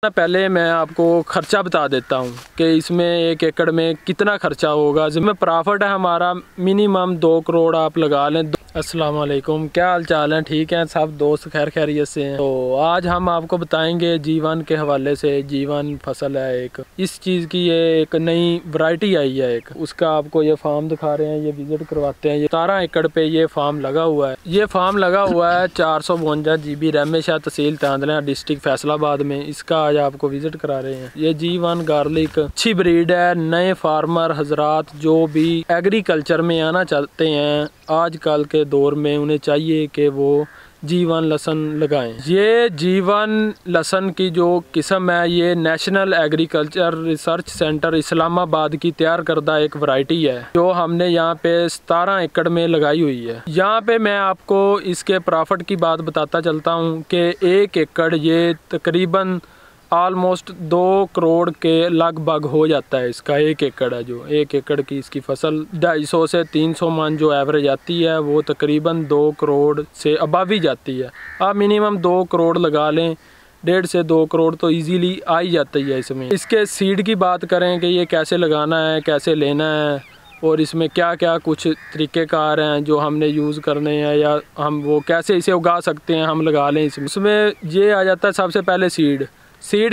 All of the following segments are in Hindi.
पहले मैं आपको खर्चा बता देता हूँ कि इसमें 1 एकड़ में कितना खर्चा होगा। जिसमें प्रॉफिट है हमारा मिनिमम 2 करोड़ आप लगा लें। अस्सलाम वालेकुम, क्या हाल चाल है? ठीक है सब दोस्त, खैर खैरियत से हैं। तो आज हम आपको बताएंगे जीवन के हवाले से। जीवन फसल है एक, इस चीज़ की ये एक नई वैरायटी आई है एक, उसका आपको ये फार्म दिखा रहे हैं, ये विजिट करवाते हैं। ये 17 एकड़ पे ये फार्म लगा हुआ है। ये फार्म लगा हुआ है 452 GB रमेशा, तहसील तांदला, डिस्ट्रिक्ट फैसलाबाद में। इसका आज आपको विजिट करा रहे हैं। ये G1 गार्लिक अच्छी ब्रीड है। नए फार्मर हजरात जो भी एग्रीकल्चर में आना चाहते हैं आजकल के दौर में, उन्हें चाहिए कि वो G1 लहसुन लगाएं। ये G1 लहसुन की जो किस्म है, ये national agriculture research centre Islamabad की तैयार करदा एक वैरायटी है जो हमने यहाँ पे 17 एकड़ में लगाई हुई है। यहाँ पे मैं आपको इसके प्रॉफिट की बात बताता चलता हूँ कि 1 एकड़ ये तकरीबन ऑलमोस्ट 2 करोड़ के लगभग हो जाता है। इसका 1 एकड़ है, जो 1 एकड़ की इसकी फसल 250 से 300 मन जो एवरेज आती है वो तकरीबन 2 करोड़ से अबव ही जाती है। आप मिनिमम 2 करोड़ लगा लें, 1.5 से 2 करोड़ तो इजीली आ ही जाती है इसमें। इसके सीड की बात करें कि ये कैसे लगाना है, कैसे लेना है और इसमें क्या क्या कुछ तरीक़ेकार हैं जो हमने यूज़ करने हैं, या हम वो कैसे इसे उगा सकते हैं, हम लगा लें इसमें ये आ जाता है। सबसे पहले सीड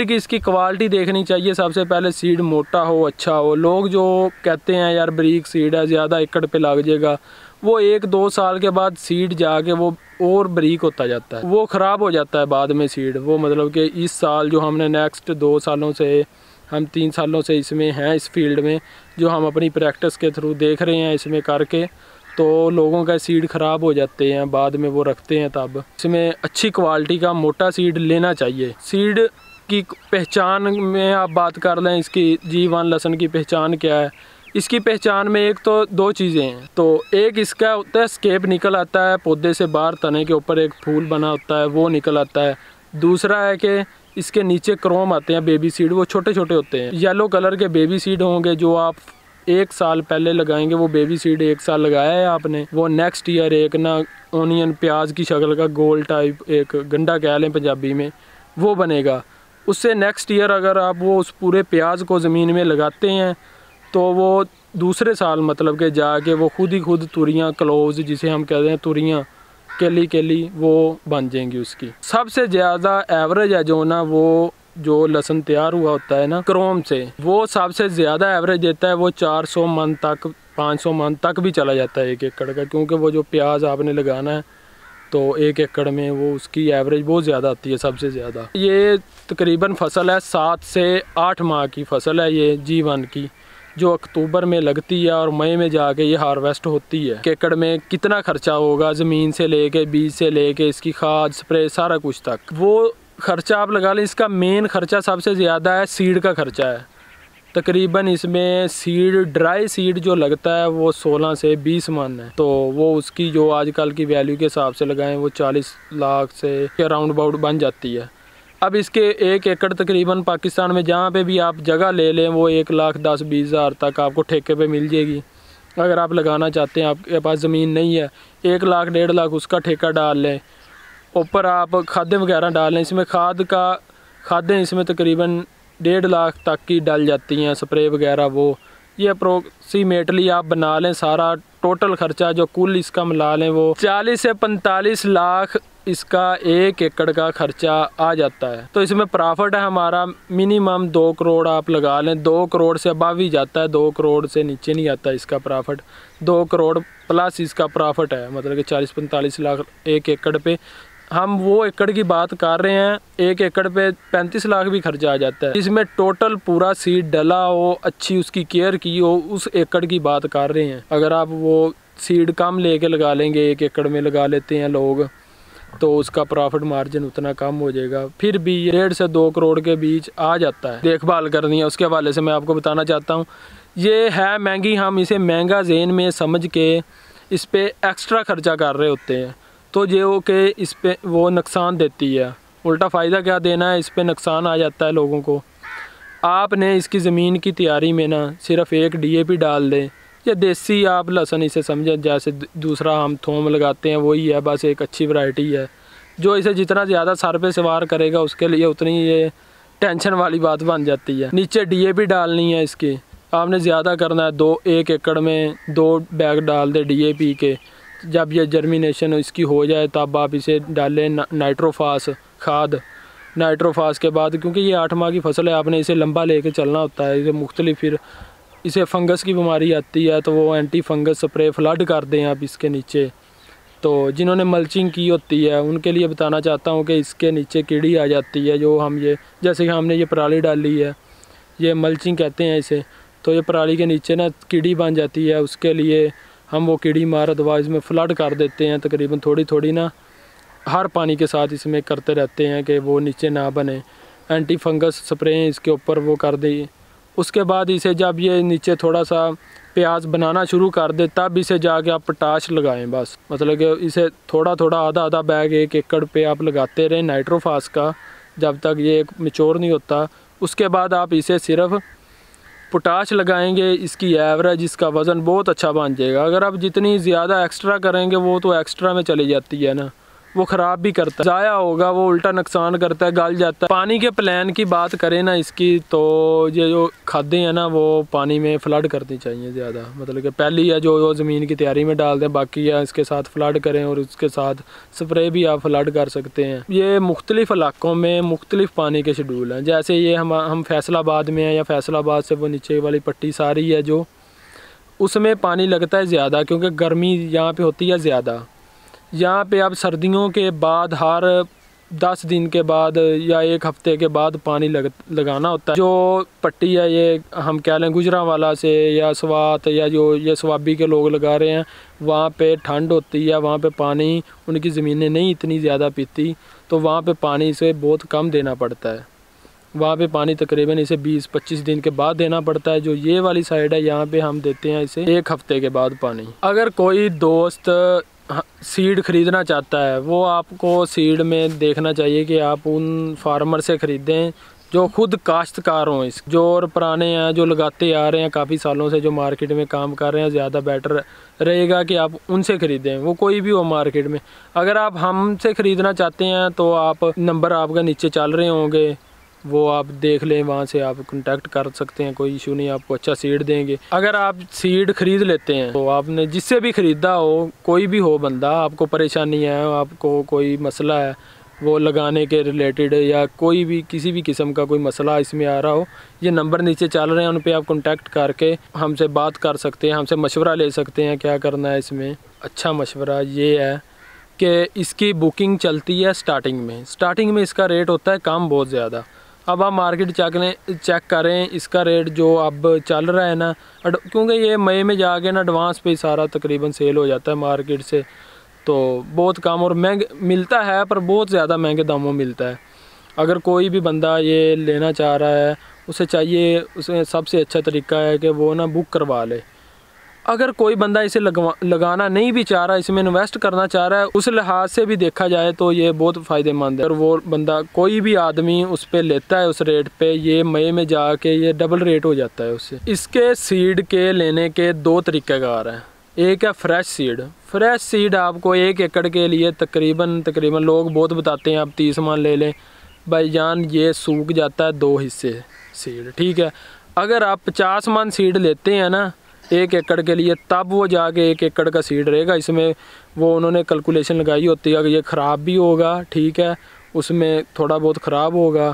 की इसकी क्वालिटी देखनी चाहिए। सबसे पहले सीड मोटा हो, अच्छा हो। लोग जो कहते हैं यार बारीक सीड है, ज़्यादा एकड़ पे लग जाएगा, वो 1-2 साल के बाद सीड जाके वो और बारीक होता जाता है, वो ख़राब हो जाता है बाद में सीड। वो मतलब कि इस साल जो हमने नेक्स्ट 2 सालों से, हम 3 सालों से इसमें हैं, इस फील्ड में, जो हम अपनी प्रैक्टिस के थ्रू देख रहे हैं इसमें करके, तो लोगों का सीड ख़राब हो जाते हैं बाद में वो रखते हैं। तब इसमें अच्छी क्वालिटी का मोटा सीड लेना चाहिए। सीड की पहचान में आप बात कर लें, इसकी G1 लहसुन की पहचान क्या है? इसकी पहचान में एक तो 2 चीज़ें हैं। तो एक इसका होता है स्केप निकल आता है पौधे से बाहर, तने के ऊपर एक फूल बना होता है, वो निकल आता है। दूसरा है कि इसके नीचे क्रोम आते हैं बेबी सीड, वो छोटे छोटे होते हैं। येलो कलर के बेबी सीड होंगे जो आप 1 साल पहले लगाएंगे। वो बेबी सीड 1 साल लगाया है आपने, वो नेक्स्ट ईयर एक ना ऑनियन प्याज की शक्ल का गोल टाइप, एक गंडा कह लें पंजाबी में, वो बनेगा। उससे नेक्स्ट ईयर अगर आप वो उस पूरे प्याज को ज़मीन में लगाते हैं तो वो दूसरे साल मतलब कि जाके वो खुद ही खुद तुरियाँ, क्लोव्स जिसे हम कहते हैं, तुरियाँ केली वो बन जाएंगी उसकी। सबसे ज़्यादा एवरेज है जो ना, वो जो लहसुन तैयार हुआ होता है ना क्रोम से, वो सबसे ज़्यादा एवरेज देता है। वो 400 मन तक, 500 मन तक भी चला जाता है 1 एकड़ का, क्योंकि वो जो प्याज आपने लगाना है तो 1 एकड़ में वो उसकी एवरेज बहुत ज़्यादा आती है, सबसे ज़्यादा। ये तकरीबन फसल है 7 से 8 माह की फसल है ये G1 की, जो अक्टूबर में लगती है और मई में जाके ये हार्वेस्ट होती है। 1 एकड़ में कितना खर्चा होगा, ज़मीन से लेके, बीज से लेके, इसकी खाद, स्प्रे, सारा कुछ तक, वो खर्चा आप लगा लें। इसका मेन खर्चा सबसे ज़्यादा है सीड का खर्चा है। तकरीबन इसमें सीड, ड्राई सीड जो लगता है वो 16 से 20 मन है। तो वो उसकी जो आजकल की वैल्यू के हिसाब से लगाएं वो 40 लाख से अराउंड अबाउट बन जाती है। अब इसके 1 एकड़ तकरीबन पाकिस्तान में जहाँ पे भी आप जगह ले लें वो 1,10,20 हज़ार तक आपको ठेके पे मिल जाएगी। अगर आप लगाना चाहते हैं, आपके पास ज़मीन नहीं है, 1 लाख 1.5 लाख उसका ठेका डाल लें, ऊपर आप खादें वगैरह डाल लें। इसमें खादें इसमें तकरीबन 1.5 लाख तक की डल जाती हैं, स्प्रे वगैरह वो। ये अप्रोक्सीमेटली आप बना लें सारा टोटल खर्चा जो कुल इसका मिला लें वो 40 से 45 लाख इसका 1 एकड़ का खर्चा आ जाता है। तो इसमें प्रॉफिट है हमारा मिनिमम 2 करोड़ आप लगा लें। 2 करोड़ से अबव ही जाता है, 2 करोड़ से नीचे नहीं आता इसका प्रॉफिट। 2 करोड़ प्लस इसका प्रॉफिट है, मतलब कि 40-45 लाख 1 एकड़ पे। हम वो एकड़ की बात कर रहे हैं, 1 एकड़ पे 35 लाख भी खर्चा आ जाता है। इसमें टोटल पूरा सीड डला हो, अच्छी उसकी केयर की हो, उस एकड़ की बात कर रहे हैं। अगर आप वो सीड कम लेके लगा लेंगे, 1 एकड़ में लगा लेते हैं लोग, तो उसका प्रॉफिट मार्जिन उतना कम हो जाएगा। फिर भी 1.5 से 2 करोड़ के बीच आ जाता है। देखभाल करनी है उसके हवाले से मैं आपको बताना चाहता हूँ। ये है महंगी, हम इसे महंगा ज़हन में समझ के इस पर एक्स्ट्रा खर्चा कर रहे होते हैं, तो जो कि इस पर वो नुकसान देती है। उल्टा फ़ायदा क्या देना है, इस पर नुकसान आ जाता है लोगों को। आपने इसकी ज़मीन की तैयारी में ना सिर्फ 1 DAP डाल दें, या देसी आप लहसुन इसे समझें, जैसे दूसरा हम थोम लगाते हैं वही है, बस एक अच्छी वैरायटी है जो इसे जितना ज़्यादा सर पे सवार करेगा उसके लिए उतनी ये टेंशन वाली बात बन जाती है। नीचे DAP डालनी है इसकी, आपने ज़्यादा करना है, 1 एकड़ में 2 बैग डाल दे DAP के। जब ये जर्मिनेशन इसकी हो जाए तब आप इसे डालें नाइट्रोफास खाद। नाइट्रोफास के बाद, क्योंकि ये 8 माह की फसल है, आपने इसे लंबा लेके चलना होता है। इसे मुख्तलिफ फिर इसे फंगस की बीमारी आती है तो वो एंटी फंगस स्प्रे फ्लड कर दें आप इसके नीचे। तो जिन्होंने मल्चिंग की होती है उनके लिए बताना चाहता हूँ कि इसके नीचे कीड़ी आ जाती है। जो हम ये जैसे कि हमने ये पराली डाली है, ये मल्चिंग कहते हैं इसे, तो ये पराली के नीचे ना कीड़ी बन जाती है। उसके लिए हम वो कीड़ी मार दवा इसमें फ्लड कर देते हैं, तकरीबन थोड़ी थोड़ी ना हर पानी के साथ इसमें करते रहते हैं कि वो नीचे ना बने। एंटी फंगस स्प्रे इसके ऊपर वो कर दी। उसके बाद इसे जब ये नीचे थोड़ा सा प्याज बनाना शुरू कर दे तब इसे जाके आप पोटाश लगाएं। बस मतलब कि इसे थोड़ा थोड़ा आधा बैग 1 एकड़ पे आप लगाते रहें नाइट्रोफास का, जब तक ये मैच्योर नहीं होता। उसके बाद आप इसे सिर्फ पोटाश लगाएंगे, इसकी एवरेज, इसका वज़न बहुत अच्छा बन जाएगा। अगर आप जितनी ज़्यादा एक्स्ट्रा करेंगे वो तो एक्स्ट्रा में चली जाती है ना, वो ख़राब भी करता है, ज़ाया होगा, वो उल्टा नुकसान करता है, गल जाता है। पानी के प्लान की बात करें ना इसकी, तो ये जो खादें हैं ना वो पानी में फ्लड करनी चाहिए ज़्यादा। मतलब कि पहली है जो ज़मीन की तैयारी में डाल दें, बाकी है इसके साथ फ्लड करें और उसके साथ स्प्रे भी आप फ्लड कर सकते हैं। ये मुख्तलिफ़ इलाकों में मुख्तलिफ़ पानी के शेड्यूल हैं। जैसे ये हम फैसलाबाद में हैं, या फैसलाबाद से वो नीचे वाली पट्टी सारी है जो, उसमें पानी लगता है ज़्यादा क्योंकि गर्मी यहाँ पे होती है ज़्यादा। यहाँ पे अब सर्दियों के बाद हर 10 दिन के बाद या 1 हफ्ते के बाद पानी लगाना होता है। जो पट्टी है ये हम कह लें गुजरांवाला से या स्वात या जो ये स्वाबी के लोग लगा रहे हैं, वहाँ पे ठंड होती है, वहाँ पे पानी उनकी ज़मीनें नहीं इतनी ज़्यादा पीती, तो वहाँ पे पानी इसे बहुत कम देना पड़ता है। वहाँ पे पानी तकरीबन इसे 20-25 दिन के बाद देना पड़ता है। जो ये वाली साइड है यहाँ पे हम देते हैं इसे 1 हफ्ते के बाद पानी। अगर कोई दोस्त सीड ख़रीदना चाहता है, वो आपको सीड में देखना चाहिए कि आप उन फार्मर से ख़रीदें जो खुद काश्तकार हों। जो और पुराने हैं, जो लगाते आ रहे हैं काफ़ी सालों से, जो मार्केट में काम कर रहे हैं, ज़्यादा बेटर रहेगा कि आप उनसे ख़रीदें, वो कोई भी हो मार्केट में। अगर आप हमसे ख़रीदना चाहते हैं तो आप नंबर आपका नीचे चल रहे होंगे, वो आप देख लें, वहाँ से आप कांटेक्ट कर सकते हैं, कोई इशू नहीं, आपको अच्छा सीड देंगे। अगर आप सीड ख़रीद लेते हैं तो आपने जिससे भी ख़रीदा हो, कोई भी हो बंदा, आपको परेशानी है, आपको कोई मसला है वो लगाने के रिलेटेड, या कोई भी किसी भी किस्म का कोई मसला इसमें आ रहा हो, ये नंबर नीचे चल रहे हैं, उन पर आप कांटेक्ट करके हमसे बात कर सकते हैं, हमसे मशवरा ले सकते हैं क्या करना है इसमें। अच्छा मशवरा ये है कि इसकी बुकिंग चलती है स्टार्टिंग में इसका रेट होता है कम बहुत ज़्यादा। अब आप मार्केट चेक करें, इसका रेट जो अब चल रहा है ना, क्योंकि ये मई में जाके ना एडवांस पे सारा तकरीबन सेल हो जाता है मार्केट से, तो बहुत कम और महंगे मिलता है, पर बहुत ज़्यादा महंगे दामों मिलता है। अगर कोई भी बंदा ये लेना चाह रहा है, उसे चाहिए, उसे सबसे अच्छा तरीका है कि वो ना बुक करवा ले। अगर कोई बंदा इसे लगाना नहीं भी चाह रहा, इसमें इन्वेस्ट करना चाह रहा है, उस लिहाज से भी देखा जाए तो ये बहुत फ़ायदेमंद है। और वो बंदा, कोई भी आदमी उस पर लेता है उस रेट पे, ये मई में जाके ये डबल रेट हो जाता है उससे। इसके सीड के लेने के 2 तरीक़ेकार हैं। एक है फ्रेश सीड आपको 1 एकड़ के लिए तकरीबन लोग बहुत बताते हैं आप 30 मन ले लें, भाईजान ये सूख जाता है 2 हिस्से सीड, ठीक है। अगर आप 50 मन सीड लेते हैं ना 1 एकड़ के लिए, तब वो जाके 1 एकड़ का सीड रहेगा। इसमें वो उन्होंने कैलकुलेशन लगाई होती है कि ये ख़राब भी होगा, ठीक है, उसमें थोड़ा बहुत ख़राब होगा,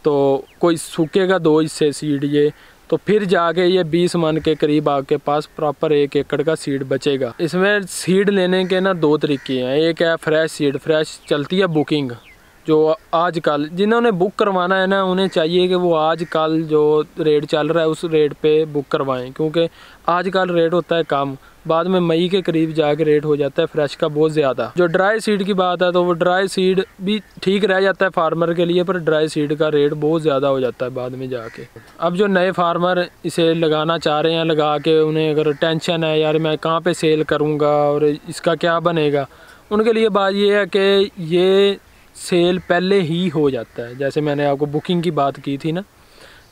तो कोई सूखेगा 2 हिस्से सीड ये, तो फिर जाके ये 20 मन के करीब आपके पास प्रॉपर 1 एकड़ का सीड बचेगा। इसमें सीड लेने के ना 2 तरीके हैं। एक है फ्रेश सीड, फ्रेश चलती है बुकिंग, जो आजकल जिन्होंने बुक करवाना है ना, उन्हें चाहिए कि वो आजकल जो रेट चल रहा है उस रेट पे बुक करवाएं, क्योंकि आजकल रेट होता है कम, बाद में मई के करीब जाके रेट हो जाता है फ्रेश का बहुत ज़्यादा। जो ड्राई सीड की बात है तो वो ड्राई सीड भी ठीक रह जाता है फार्मर के लिए, पर ड्राई सीड का रेट बहुत ज़्यादा हो जाता है बाद में जाके। अब जो नए फार्मर इसे लगाना चाह रहे हैं, लगा के उन्हें अगर टेंशन है यार मैं कहाँ पे सेल करूँगा और इसका क्या बनेगा, उनके लिए बात ये है कि ये सेल पहले ही हो जाता है। जैसे मैंने आपको बुकिंग की बात की थी ना,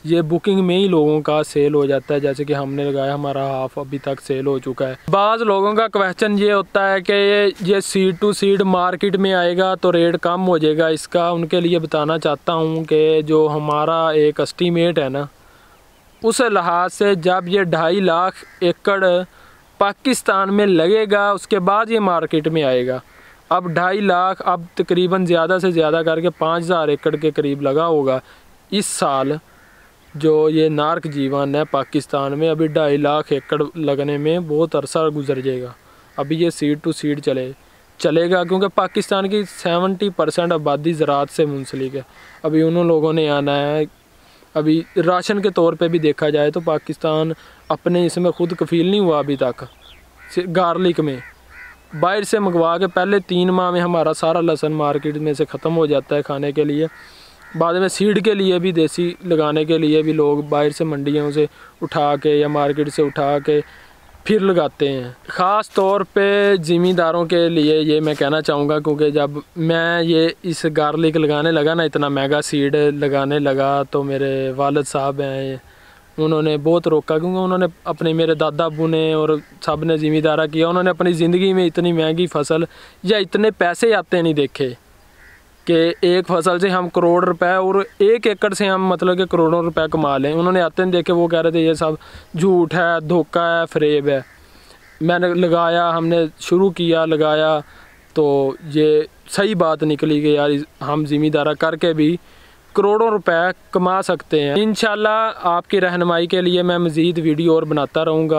ये बुकिंग में ही लोगों का सेल हो जाता है। जैसे कि हमने लगाया, हमारा हाफ अभी तक सेल हो चुका है। बाज़ लोगों का क्वेश्चन ये होता है कि ये सीड टू सीड मार्केट में आएगा तो रेट कम हो जाएगा इसका। उनके लिए बताना चाहता हूँ कि जो हमारा एक एस्टीमेट है ना, उस लिहाज से जब ये 2.5 लाख एकड़ पाकिस्तान में लगेगा उसके बाद ये मार्केट में आएगा। अब 2.5 लाख, अब तकरीबन ज़्यादा से ज़्यादा करके 5,000 एकड़ के करीब लगा होगा इस साल। जो ये नार्क जीवन है पाकिस्तान में, अभी 2.5 लाख एकड़ लगने में बहुत अरसा गुजर जाएगा। अभी ये सीड टू सीड चलेगा क्योंकि पाकिस्तान की 70% आबादी ज़राअत से मुंसलिक है। अभी उन लोगों ने आना है। अभी राशन के तौर पे भी देखा जाए तो पाकिस्तान अपने इसमें खुद कफील नहीं हुआ अभी तक। गार्लिक में बाहर से मंगवा के पहले 3 माह में हमारा सारा लहसुन मार्केट में से ख़त्म हो जाता है खाने के लिए। बाद में सीड के लिए भी, देसी लगाने के लिए भी लोग बाहर से मंडियों से उठा के या मार्केट से उठा के फिर लगाते हैं। ख़ास तौर पे ज़मींदारों के लिए ये मैं कहना चाहूँगा, क्योंकि जब मैं ये इस गार्लिक लगाने लगा ना, इतना महंगा सीड लगाने लगा, तो मेरे वालिद साहब हैं, उन्होंने बहुत रोका। क्योंकि उन्होंने अपने, मेरे दादा अब्बू ने और सब ने ज़मींदारा किया, उन्होंने अपनी ज़िंदगी में इतनी महंगी फसल या इतने पैसे आते नहीं देखे कि एक फसल से हम करोड़ रुपए और 1 एकड़ से हम मतलब कि करोड़ों रुपए कमा लें। उन्होंने आते नहीं देखे। वो कह रहे थे ये सब झूठ है, धोखा है, फरेब है। मैंने लगाया, हमने शुरू किया, लगाया, तो ये सही बात निकली कि यार हम ज़मींदारा करके भी करोड़ों रुपए कमा सकते हैं। इंशाल्लाह आपकी रहनुमाई के लिए मैं मज़ीद वीडियो और बनाता रहूँगा।